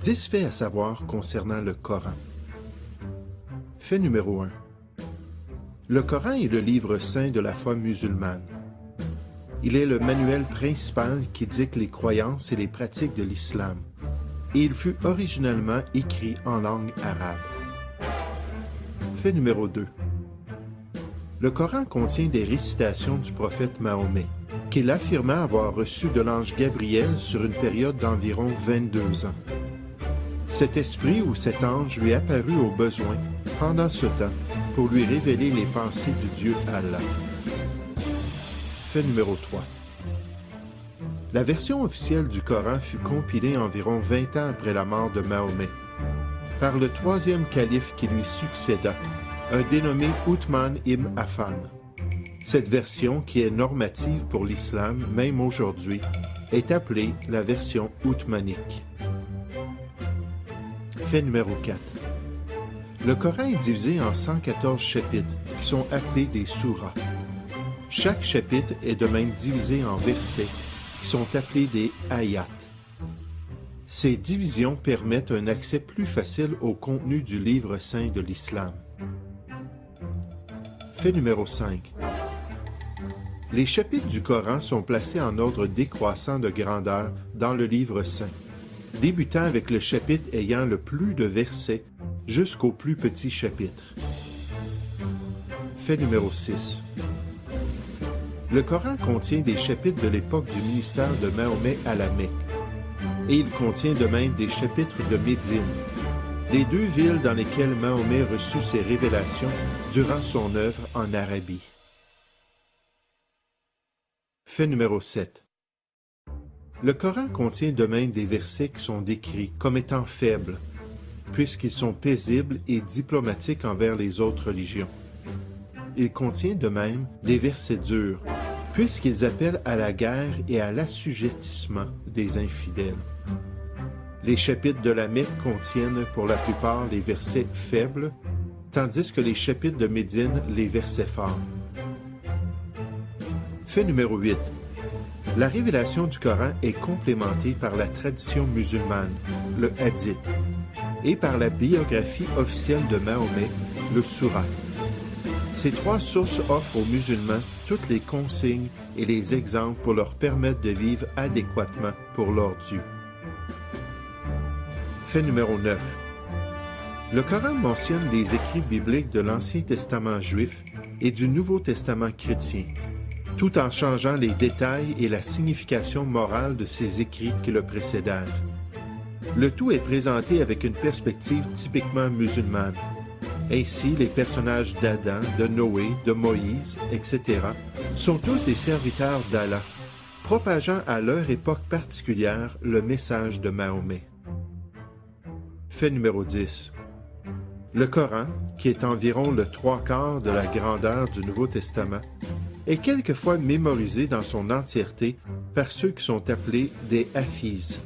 10 faits à savoir concernant le Coran. Fait numéro 1. Le Coran est le livre saint de la foi musulmane. Il est le manuel principal qui dicte les croyances et les pratiques de l'islam, et il fut originellement écrit en langue arabe. Fait numéro 2. Le Coran contient des récitations du prophète Mahomet, qu'il affirma avoir reçues de l'ange Gabriel sur une période d'environ 22 ans. Cet esprit ou cet ange lui apparut au besoin, pendant ce temps, pour lui révéler les pensées du Dieu Allah. Fait numéro 3. La version officielle du Coran fut compilée environ 20 ans après la mort de Mahomet, par le troisième calife qui lui succéda, un dénommé Uthman ibn Affan. Cette version, qui est normative pour l'islam, même aujourd'hui, est appelée la version othmanique. Fait numéro 4. Le Coran est divisé en 114 chapitres, qui sont appelés des surahs. Chaque chapitre est de même divisé en versets, qui sont appelés des ayats. Ces divisions permettent un accès plus facile au contenu du livre saint de l'islam. Fait numéro 5. Les chapitres du Coran sont placés en ordre décroissant de grandeur dans le livre saint, débutant avec le chapitre ayant le plus de versets jusqu'au plus petit chapitre. Fait numéro 6. Le Coran contient des chapitres de l'époque du ministère de Mahomet à la Mecque, et il contient de même des chapitres de Médine, les deux villes dans lesquelles Mahomet reçut ses révélations durant son œuvre en Arabie. Fait numéro 7. Le Coran contient de même des versets qui sont décrits comme étant faibles, puisqu'ils sont paisibles et diplomatiques envers les autres religions. Il contient de même des versets durs, puisqu'ils appellent à la guerre et à l'assujettissement des infidèles. Les chapitres de la Mecque contiennent pour la plupart les versets faibles, tandis que les chapitres de Médine les versets forts. Fait numéro 8. La révélation du Coran est complémentée par la tradition musulmane, le hadith, et par la biographie officielle de Mahomet, le Surat. Ces trois sources offrent aux musulmans toutes les consignes et les exemples pour leur permettre de vivre adéquatement pour leur Dieu. Fait numéro 9. Le Coran mentionne les écrits bibliques de l'Ancien Testament juif et du Nouveau Testament chrétien, tout en changeant les détails et la signification morale de ces écrits qui le précédèrent. Le tout est présenté avec une perspective typiquement musulmane. Ainsi, les personnages d'Adam, de Noé, de Moïse, etc., sont tous des serviteurs d'Allah, propageant à leur époque particulière le message de Mahomet. Fait numéro 10. Le Coran, qui est environ le 3/4 de la grandeur du Nouveau Testament, est quelquefois mémorisé dans son entièreté par ceux qui sont appelés des hafiz.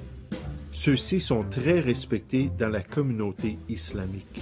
Ceux-ci sont très respectés dans la communauté islamique.